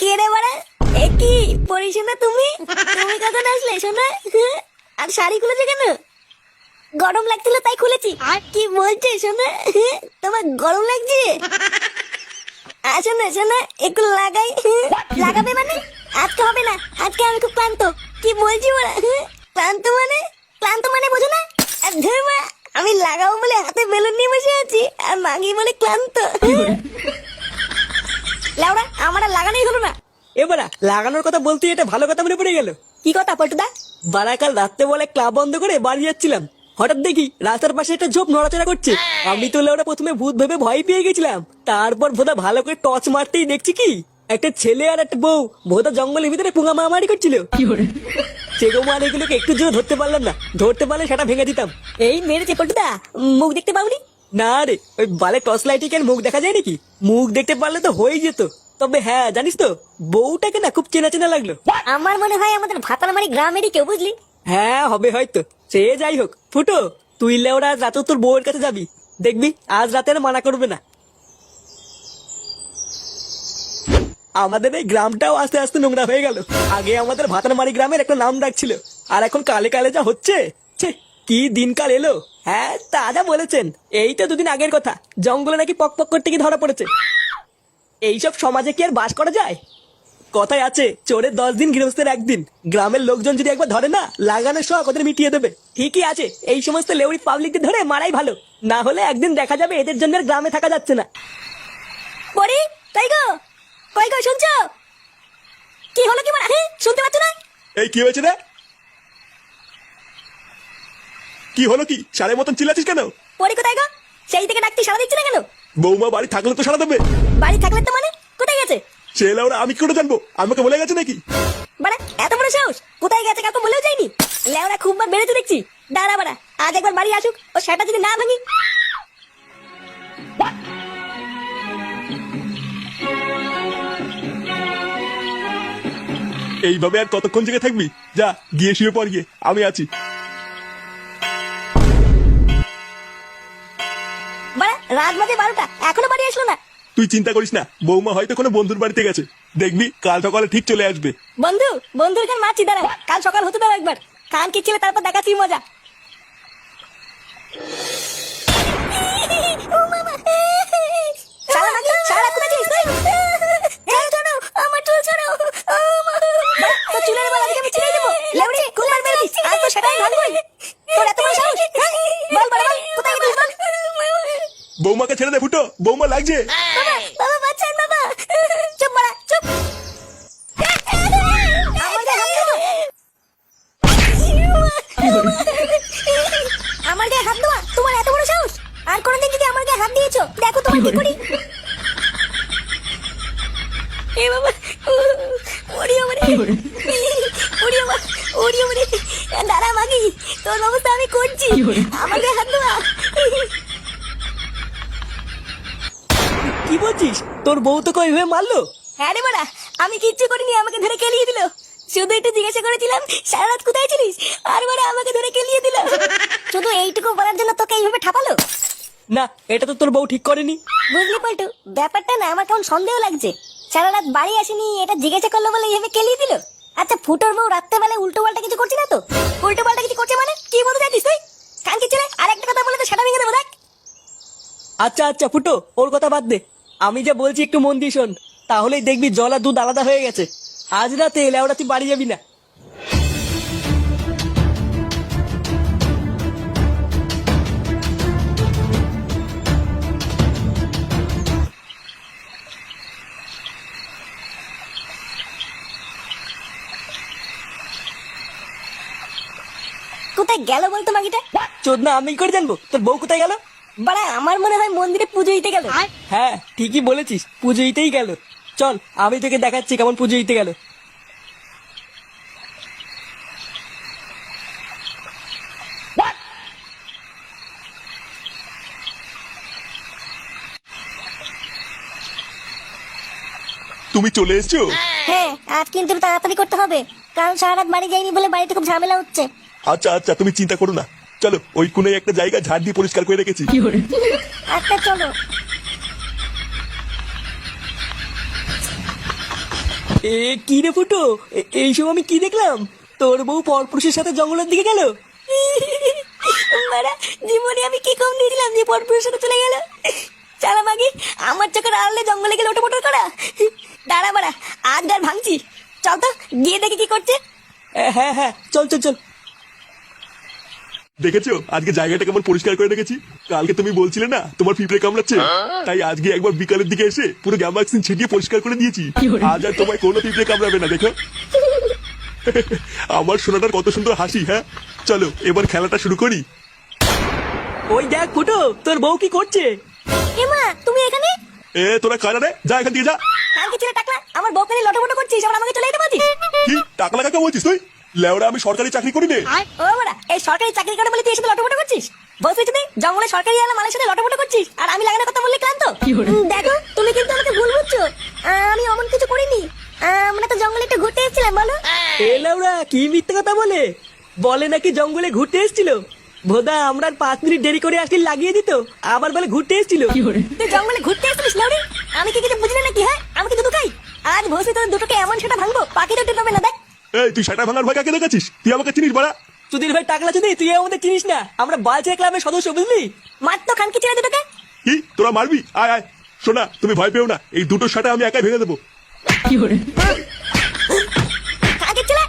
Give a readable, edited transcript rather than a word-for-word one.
কে রে বাড়া? এ কি পরিশোনা তুমি? তুমি কখন আসলে সোনা? আর শাড়ি খুলেছে কেন? গরম লাগছিল তাই খুলেছি। আর কি বলছে সোনা? তোমার গরম লাগছে? আসো না সোনা, একটু লাগাই। লাগাবে মানে? আজকে হবে না, আজকে আমি খুব ক্লান্ত। কি বলছি ওরা? ক্লান্ত মানে? ক্লান্ত মানে বোঝো না? আর ধুর মা, আমি লাগাবো বলে হাতে বেলুন নিয়ে বসে আছি আর মাগি বলে ক্লান্ত। লাউড়া, আমার আর লাগানোই হলো না। এবারা লাগানোর কথা বলতে এটা ভালো কথা মনে পড়ে গেল। কি কথা পল্টুদা? বারাকাল রাত্রে বলে ক্লাব বন্ধ করে বাড়ি যাচ্ছিলাম, হঠাৎ দেখি রাস্তার পাশে একটা ঝোপ নড়াচড়া করছে। আমি তো ওরা প্রথমে ভূত ভেবে ভয় পেয়ে গেছিলাম, তারপর ভোদা ভালো করে টর্চ মারতেই দেখছি কি একটা ছেলে আর একটা বউ ভোদা জঙ্গলের ভিতরে পুঙ্গা মারামারি করছিল। সেগো মার এগুলোকে একটু জোরে ধরতে পারলাম না, ধরতে পারলে সেটা ভেঙে দিতাম। এই মেরেছে পল্টুদা, মুখ দেখতে পাওনি? না রে, ওই বালে টর্চ লাইটে কেন মুখ দেখা যায় নাকি? মুখ দেখতে পারলে তো হয়ে যেত। তবে হ্যাঁ জানিস তো, বউটাকে না খুব চেনা চেনা লাগলো। আমার মনে হয় আমাদের ভাতারমারি গ্রামেরই কেউ, বুঝলি? হ্যাঁ হবে হয়তো। সে যাই হোক, ফুটো তুই লেওরা আজ রাতে তোর বউয়ের কাছে যাবি, দেখবি আজ রাতে আর মানা করবে না। আমাদের এই গ্রামটাও আস্তে আস্তে নোংরা হয়ে গেল। আগে আমাদের ভাতারমারি গ্রামের একটা নাম ডাক ছিল, আর এখন কালে কালে যা হচ্ছে, ছে কি দিনকাল এলো। হ্যাঁ তা যা বলেছেন, এই তো দুদিন আগের কথা, জঙ্গলে নাকি পক পক করতে গিয়ে ধরা পড়েছে। এইসব সমাজে কি আর বাস করা যায়? কথায় আছে, চোরের 10 দিন গৃহস্থের 1 দিন। গ্রামের লোকজন যদি একবার ধরে না, লাগানোর শখ ওদের মিটিয়ে দেবে। ঠিকই আছে, এই সমস্ত লেউড়ি পাবলিকদের ধরে মারাই ভালো, না হলে একদিন দেখা যাবে এদের জন্য আর গ্রামে থাকা যাচ্ছে না। পরি, তাই গো, কই গো শুনছো? কি হলো কি মানে? শুনতে পাচ্ছ না? এই কি হয়েছে রে? কি হলো কি? সারের মতন চিল্লাচ্ছিস কেন? পরি কোথায় গো? সেই থেকে ডাকতে সাড়া দিচ্ছে না কেন? বৌমা বাড়ি থাকলে তো সারা দেবে। বাড়ি থাকলে তো মানে কোথায় গেছে? সে লাউরা আমি কি করে জানবো? আমাকে বলে গেছে নাকি? মানে এত বড় সাহস, কোথায় গেছে কাউকে বলেও যায়নি? লেওরা খুব বার বেড়েছে দেখছি। দাঁড়া বাড়া, আজ একবার বাড়ি আসুক, ও সেটা যদি না ভাঙি। এইভাবে আর কতক্ষণ জেগে থাকবি? যা গিয়ে শুয়ে পড় গিয়ে, আমি আছি। বাড়া, রাত বাজে 12টা, এখনো বাড়ি আসলো না। তুই চিন্তা করিস না, বৌমা হয়তো কোনো বন্ধুর বাড়িতে গেছে। দেখবি কাল সকালে ঠিক চলে আসবে। বন্ধু, বন্ধুর কান মারছি, দাঁড়া, কাল সকাল হতে দাও একবার। কান কিচ্ছিলে তারপর দেখাচ্ছি মজা। ও মামা, শালা নাকি, শালা কোথায় ছিলিস তুই? এই ছাড়ো, আমার চুল ছাড়ো। ও মা, তোর চুলের বাল আজকে আমি ছিঁড়ে দেবো। লেউড়ি, খুব বার মেরেছিস, আর তো সেটাই ভাঙবই। তোর এত বড় সাহস? বল বল বল, কোথায় গেছিস বল? বৌমাকে ছেড়ে দে ফুটো, বৌমা লাগছে। বাবা, বাবা বাঁচান বাবা। চুপ বাড়া, চুপ। আমার গায়ে হাত দেবো? আমার গায়ে হাত দেওয়া তোমার এত বড় সাহস? আর কোনোদিন যদি আমার গায়ে হাত দিয়েছো, দেখো তোমার কি করি। এ বাবা, ওড়িও মানে, ওড়িও মা, ওড়িও মানে। দাঁড়া মাগি, তোর ব্যবস্থা আমি করছি। আমার গায়ে হাত দেওয়া। কি বলছিস? তোর বউ তোকে ওইভাবে মারলো? হ্যাঁ রে বাড়া, আমি কিচ্ছু করিনি, আমাকে ধরে কেলিয়ে দিল। শুধু একটু জিজ্ঞাসা করেছিলাম সারা রাত কোথায় ছিলিস, আর বাড়া আমাকে ধরে কেলিয়ে দিল। শুধু এইটুকু বলার জন্য তোকে এইভাবে ঠাপালো? না, এটা তো তোর বউ ঠিক করেনি। বুঝলি পল্টু, ব্যাপারটা না আমার কেমন সন্দেহ লাগছে। সারা রাত বাড়ি আসেনি, এটা জিজ্ঞাসা করলো বলে এইভাবে কেলিয়ে দিল। আচ্ছা ফুটোর বউ রাত্রেবেলায় উল্টো পাল্টা কিছু করছে না তো? উল্টো পাল্টা কিছু করছে মানে কি বলতে চাইছিস তুই? কানকি ছেলে, আর একটা কথা বলে তো সেটা ভেঙে দেবো দেখ। আচ্ছা আচ্ছা ফুটো, ওর কথা বাদ দে, আমি যা বলছি একটু মন দিয়ে শোন, তাহলেই দেখবি জল আর দুধ আলাদা হয়ে গেছে। আজ রাতে লেওড়া তুই বাড়ি যাবি না। কোথায় গেল বলতো মাগিটা? চোদনা আমি কি করে জানবো তোর বউ কোথায় গেল? বাড়া, আমার মনে হয় মন্দিরে পুজো দিতে গেল। হ্যাঁ ঠিকই বলেছিস, পুজো দিতেই গেল। চল আমি তোকে দেখাচ্ছি কেমন পুজো দিতে গেল। তুমি চলে এসছো? হ্যাঁ, আজ কিন্তু তাড়াতাড়ি করতে হবে, কারণ সারা রাত বাড়ি যাইনি বলে বাড়িতে খুব ঝামেলা হচ্ছে। আচ্ছা আচ্ছা, তুমি চিন্তা করো না। চলো ওই কোণে একটা জায়গা ঝাড় দিয়ে পরিষ্কার করে রেখেছি। আচ্ছা চলো। এ কি রে ফুটো, এইসব আমি কি দেখলাম? তোর বউ পরপুরুষের সাথে জঙ্গলের দিকে গেল? বাড়া, জীবনে আমি কি কম দিয়েছিলাম যে পরপুরের সাথে চলে গেল? চালা মাগি, আমার চোখের আড়ালে জঙ্গলে গেলে ওটা পটর করা। দাঁড়া বাড়া, আজ আর ভাঙছি। চল তো গিয়ে দেখি কি করছে। হ্যাঁ হ্যাঁ, চল চল চল। দেখেছো আজকে জায়গাটা কেমন পরিষ্কার করে রেখেছি? কালকে তুমি বলছিলে না তোমার পিঁপড়ে কামড়াচ্ছে, তাই আজকে একবার বিকালের দিকে এসে পুরো গ্যামাক্সিন ছিটিয়ে পরিষ্কার করে দিয়েছি। আজ আর তোমায় কোনো পিঁপড়ে কামড়াবে না, দেখো। আমার সোনাটার কত সুন্দর হাসি। হ্যাঁ চলো এবার খেলাটা শুরু করি। ওই দেখ ফুটো, তোর বউ কি করছে? এমা, তুমি এখানে? তোরা কারা রে, যা এখান থেকে যা। কালকে ছেলে টাকলা আমার বউকে নিয়ে লটপট করছিস, আবার আমাকে চলে যেতে বলছিস? কি টাকলা কাকা বলছিস তুই? লেওরা আমি সরকারি চাকরি করি নে। ও বাড়া, এই সরকারি চাকরি করে বলে তুই এসে লটপট করছিস? বলছিস যদি জঙ্গলে সরকারি আলা মালের সাথে লটপট করছিস, আর আমি লাগানোর কথা বললে ক্লান্ত। দেখো তুমি কিন্তু আমাকে ভুল বুঝছো, আমি অমন কিছু করিনি। আমরা তো জঙ্গলে একটু ঘুরতে এসেছিলাম। বলো। এ লাউরা কি মিথ্যে কথা বলে? বলে নাকি জঙ্গলে ঘুরতে এসেছিল। ভোদা, আমরা 5 মিনিট দেরি করে আসলে লাগিয়ে দিত, আবার বলে ঘুরতে এসেছিল। তুই জঙ্গলে ঘুরতে এসেছিস লাউরি? আমি কি কিছু বুঝি না নাকি? হ্যাঁ, আমি কি দুটো খাই? আজ ভোসে তোর দুটোকে এমন সেটা ভাঙবো, পাখি তো টের পাবে না। দেখ তুই সেটা ভাঙার ভয় কাকে দেখাচ্ছিস? তুই আমাকে চিনিস বাড়া? সুধীর ভাই টাকলা, যদি তুই আমাদের চিনিস না, আমরা বালছেড়ে ক্লাবের সদস্য, বুঝলি? মার তো খানকি ছেড়ে দুটোকে। কি তোরা মারবি? আয় আয়। শোনা তুমি ভয় পেও না, এই দুটো শাটা আমি একাই ভেঙে দেবো। খানকি ছেলে।